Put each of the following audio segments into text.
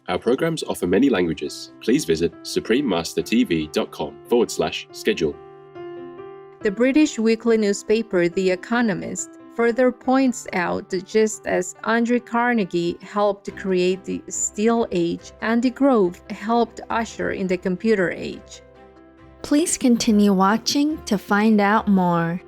Our programs offer many languages. Please visit suprememastertv.com/schedule. The British weekly newspaper The Economist further points out that just as Andrew Carnegie helped create the Steel Age, Andy Grove helped usher in the computer age. Please continue watching to find out more.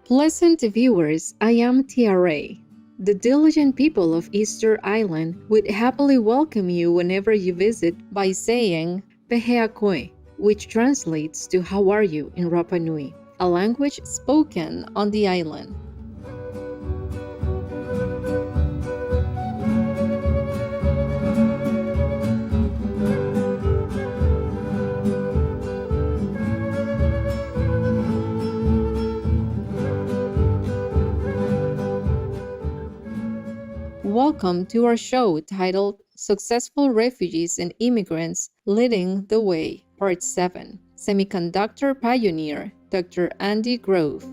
Pleasant viewers, I am TRA. The diligent people of Easter Island would happily welcome you whenever you visit by saying Pehea Koe, which translates to How are you in Rapa Nui, a language spoken on the island. Welcome to our show titled Successful Refugees and Immigrants Leading the Way, Part 7, Semiconductor Pioneer, Dr. Andy Grove.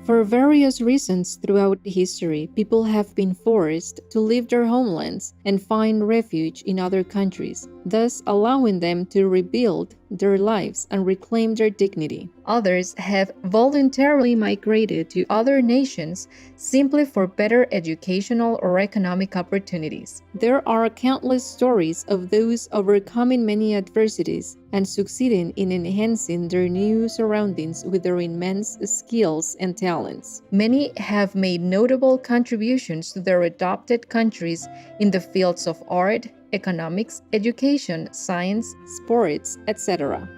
For various reasons throughout history, people have been forced to leave their homelands and find refuge in other countries, thus allowing them to rebuild their lives and reclaim their dignity. Others have voluntarily migrated to other nations simply for better educational or economic opportunities. There are countless stories of those overcoming many adversities and succeeding in enhancing their new surroundings with their immense skills and talents. Many have made notable contributions to their adopted countries in the fields of art, economics, education, science, sports, etc.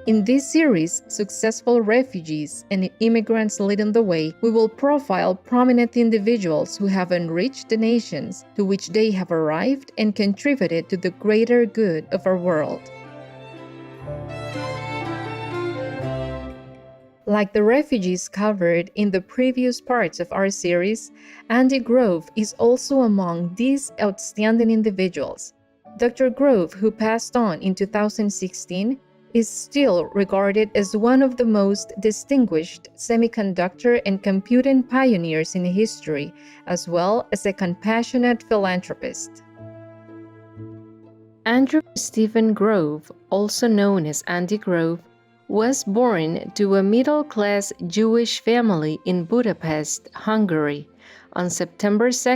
In this series, Successful Refugees and Immigrants Leading the Way, we will profile prominent individuals who have enriched the nations to which they have arrived and contributed to the greater good of our world. Like the refugees covered in the previous parts of our series, Andy Grove is also among these outstanding individuals. Dr. Grove, who passed on in 2016, is still regarded as one of the most distinguished semiconductor and computing pioneers in history, as well as a compassionate philanthropist. Andrew Stephen Grove, also known as Andy Grove, was born to a middle-class Jewish family in Budapest, Hungary, on September 2,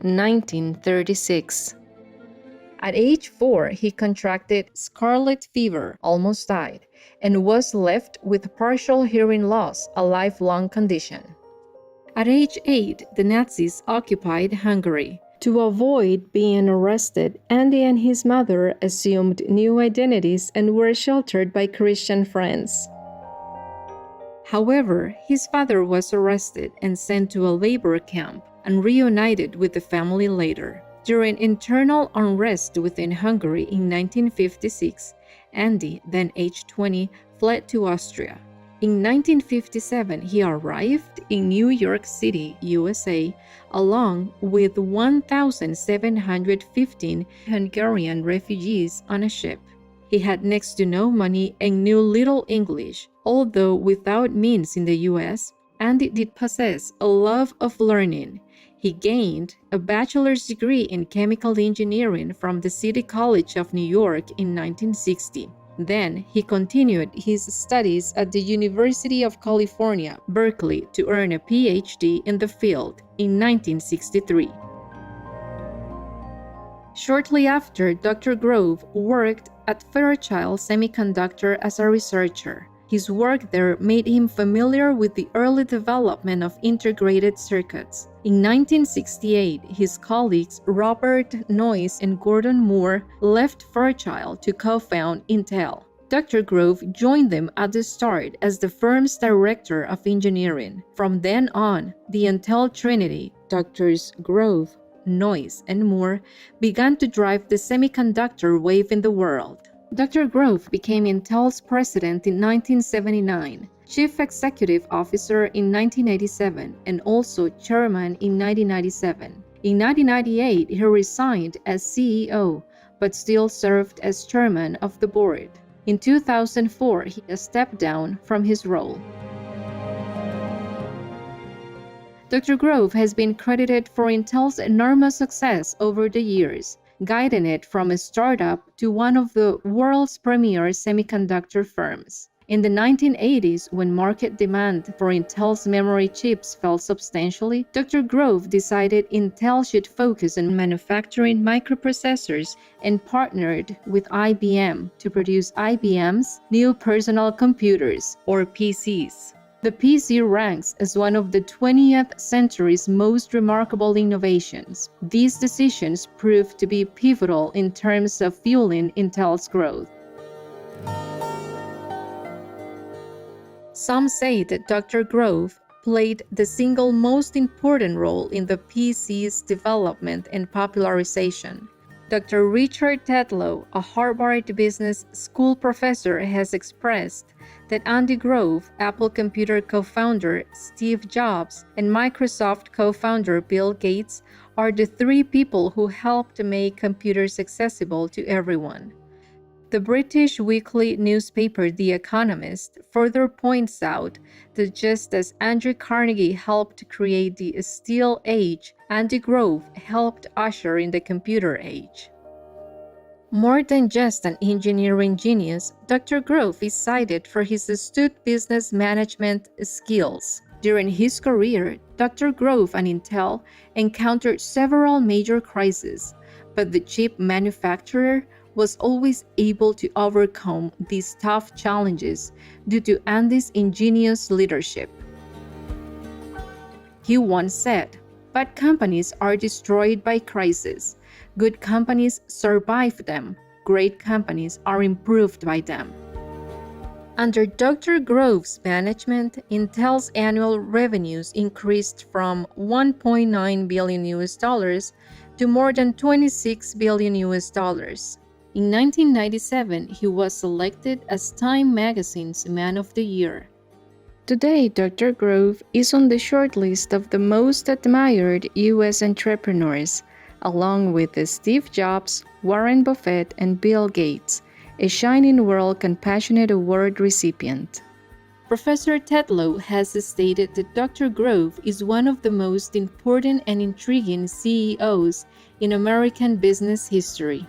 1936. At age 4, he contracted scarlet fever, almost died, and was left with partial hearing loss, a lifelong condition. At age 8, the Nazis occupied Hungary. To avoid being arrested, Andy and his mother assumed new identities and were sheltered by Christian friends. However, his father was arrested and sent to a labor camp and reunited with the family later. During internal unrest within Hungary in 1956, Andy, then aged 20, fled to Austria. In 1957, he arrived in New York City, USA, along with 1,715 Hungarian refugees on a ship. He had next to no money and knew little English. Although without means in the US, Andy did possess a love of learning. He gained a bachelor's degree in chemical engineering from the City College of New York in 1960. Then he continued his studies at the University of California, Berkeley, to earn a PhD in the field in 1963. Shortly after, Dr. Grove worked at Fairchild Semiconductor as a researcher. His work there made him familiar with the early development of integrated circuits. In 1968, his colleagues Robert Noyce and Gordon Moore left Fairchild to co-found Intel. Dr. Grove joined them at the start as the firm's director of engineering. From then on, the Intel Trinity, Drs. Grove, Noyce, and Moore, began to drive the semiconductor wave in the world. Dr. Grove became Intel's president in 1979, chief executive officer in 1987, and also chairman in 1997. In 1998, he resigned as CEO, but still served as chairman of the board. In 2004, he stepped down from his role. Dr. Grove has been credited for Intel's enormous success over the years, guiding it from a startup to one of the world's premier semiconductor firms. In the 1980s, when market demand for Intel's memory chips fell substantially, Dr. Grove decided Intel should focus on manufacturing microprocessors and partnered with IBM to produce IBM's new personal computers, or PCs. The PC ranks as one of the 20th century's most remarkable innovations. These decisions proved to be pivotal in terms of fueling Intel's growth. Some say that Dr. Grove played the single most important role in the PC's development and popularization. Dr. Richard Tetlow, a Harvard Business School professor, has expressed that Andy Grove, Apple Computer co-founder Steve Jobs, and Microsoft co-founder Bill Gates are the three people who helped to make computers accessible to everyone. The British weekly newspaper The Economist further points out that just as Andrew Carnegie helped create the Steel Age, Andy Grove helped usher in the computer age. More than just an engineering genius, Dr. Grove is cited for his astute business management skills. During his career, Dr. Grove and Intel encountered several major crises, but the chip manufacturer was always able to overcome these tough challenges due to Andy's ingenious leadership. He once said, "Bad companies are destroyed by crises. Good companies survive them. Great companies are improved by them." Under Dr. Grove's management, Intel's annual revenues increased from $1.9 billion to more than $26 billion. In 1997, he was selected as Time Magazine's Man of the Year. Today, Dr. Grove is on the shortlist of the most admired U.S. entrepreneurs, along with Steve Jobs, Warren Buffett, and Bill Gates, a Shining World Compassionate Award recipient. Professor Tetlow has stated that Dr. Grove is one of the most important and intriguing CEOs in American business history.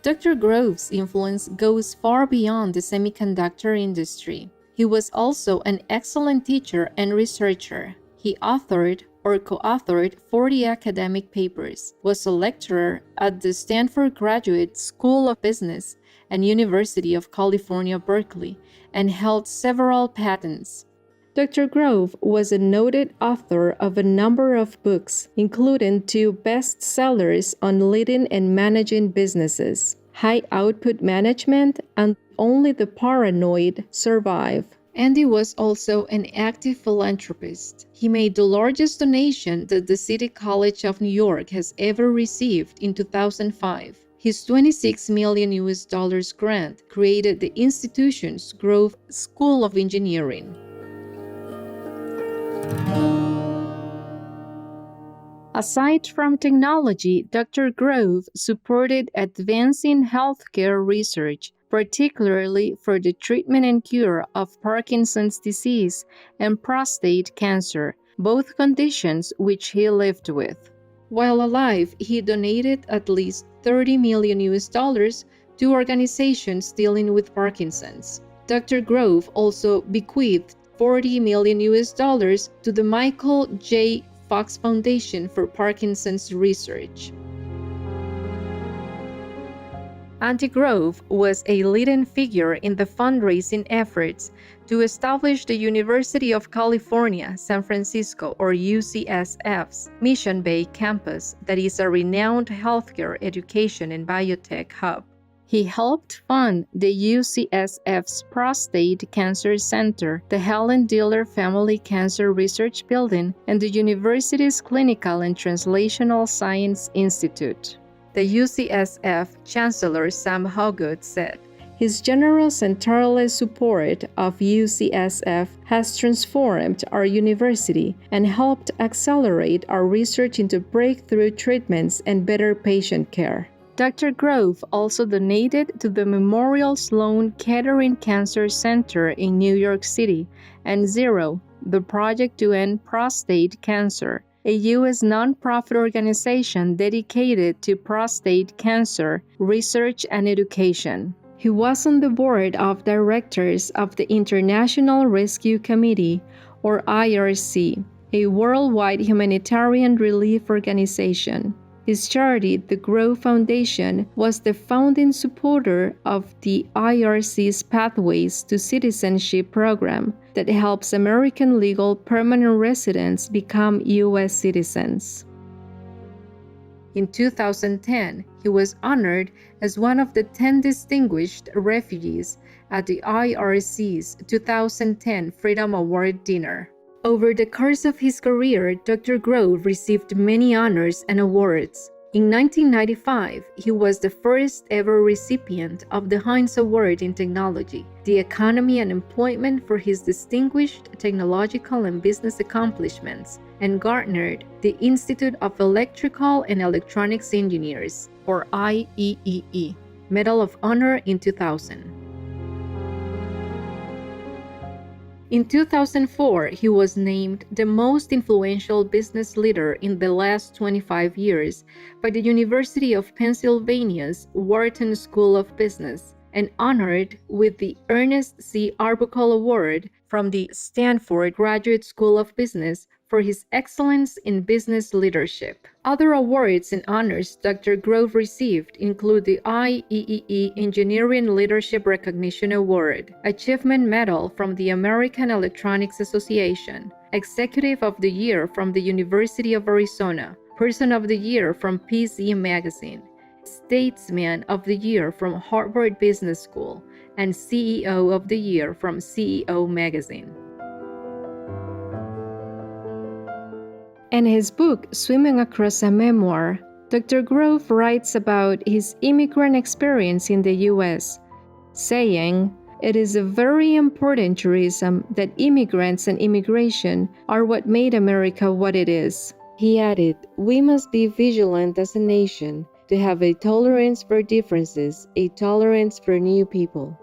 Dr. Grove's influence goes far beyond the semiconductor industry. He was also an excellent teacher and researcher. He authored or co-authored 40 academic papers, was a lecturer at the Stanford Graduate School of Business and University of California, Berkeley, and held several patents. Dr. Grove was a noted author of a number of books, including 2 bestsellers on leading and managing businesses, High Output Management and Only the Paranoid Survive. Andy was also an active philanthropist. He made the largest donation that the City College of New York has ever received in 2005. His $26 million grant created the institution's Grove School of Engineering. Aside from technology, Dr. Grove supported advancing healthcare research, particularly for the treatment and cure of Parkinson's disease and prostate cancer, both conditions which he lived with. While alive, he donated at least $30 million to organizations dealing with Parkinson's. Dr. Grove also bequeathed $40 million to the Michael J. Fox Foundation for Parkinson's Research. Andy Grove was a leading figure in the fundraising efforts to establish the University of California, San Francisco, or UCSF's Mission Bay campus that is a renowned healthcare education and biotech hub. He helped fund the UCSF's Prostate Cancer Center, the Helen Diller Family Cancer Research Building, and the university's Clinical and Translational Science Institute. The UCSF Chancellor Sam Hogood said, "His generous and tireless support of UCSF has transformed our university and helped accelerate our research into breakthrough treatments and better patient care." Dr. Grove also donated to the Memorial Sloan Kettering Cancer Center in New York City and Zero, the project to end prostate cancer, a U.S. nonprofit organization dedicated to prostate cancer research and education. He was on the board of directors of the International Rescue Committee, or IRC, a worldwide humanitarian relief organization. His charity, the Grove Foundation, was the founding supporter of the IRC's Pathways to Citizenship program that helps American legal permanent residents become U.S. citizens. In 2010, he was honored as one of the 10 distinguished refugees at the IRC's 2010 Freedom Award dinner. Over the course of his career, Dr. Grove received many honors and awards. In 1995, he was the first ever recipient of the Heinz Award in Technology, the Economy and Employment for his distinguished technological and business accomplishments, and garnered the Institute of Electrical and Electronics Engineers, or IEEE, Medal of Honor in 2000. In 2004, he was named the most influential business leader in the last 25 years by the University of Pennsylvania's Wharton School of Business and honored with the Ernest C. Arbuckle Award from the Stanford Graduate School of Business for his excellence in business leadership. Other awards and honors Dr. Grove received include the IEEE Engineering Leadership Recognition Award, Achievement Medal from the American Electronics Association, Executive of the Year from the University of Arizona, Person of the Year from PC Magazine, Statesman of the Year from Harvard Business School, and CEO of the Year from CEO Magazine. In his book, Swimming Across a Memoir, Dr. Grove writes about his immigrant experience in the U.S., saying, "It is a very important truism that immigrants and immigration are what made America what it is." He added, "We must be vigilant as a nation to have a tolerance for differences, a tolerance for new people."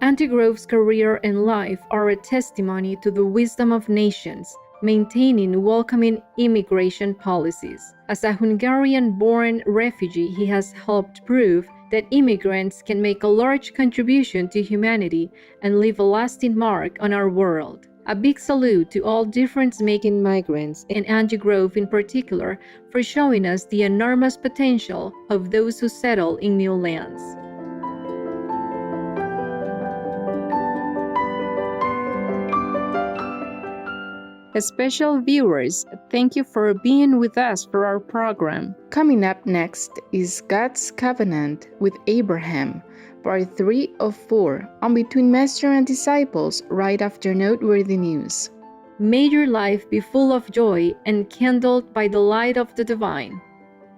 Andy Grove's career and life are a testimony to the wisdom of nations, maintaining welcoming immigration policies. As a Hungarian-born refugee, he has helped prove that immigrants can make a large contribution to humanity and leave a lasting mark on our world. A big salute to all difference-making migrants, and Andy Grove in particular, for showing us the enormous potential of those who settle in new lands. Special viewers, thank you for being with us for our program. Coming up next is God's Covenant with Abraham, Part 3 of 4, on Between Master and Disciples, right after Noteworthy News. May your life be full of joy and kindled by the light of the divine.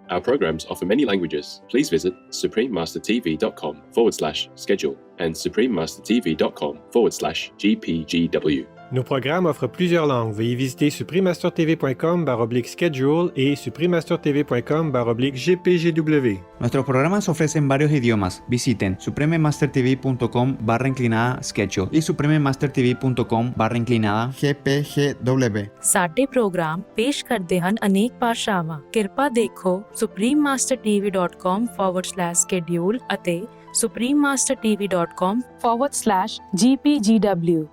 Our programs offer many languages. Please visit suprememastertv.com/schedule and suprememastertv.com/GPGW. Nos programmes offrent plusieurs langues. Veuillez visiter suprememastertv.com/schedule et suprememastertv.com/GPGW. Nuestros programas ofrecen varios idiomas. Visiten suprememastertv.com/schedule y suprememastertv.com/GPGW. ਸਾਡੇ programme ਪੇਸ਼ ਕਰਦੇ ਹਨ ਅਨੇਕ ਭਾਸ਼ਾਵਾਂ। ਕਿਰਪਾ ਦੇਖੋ suprememastertv.com/schedule ਅਤੇ suprememastertv.com/GPGW।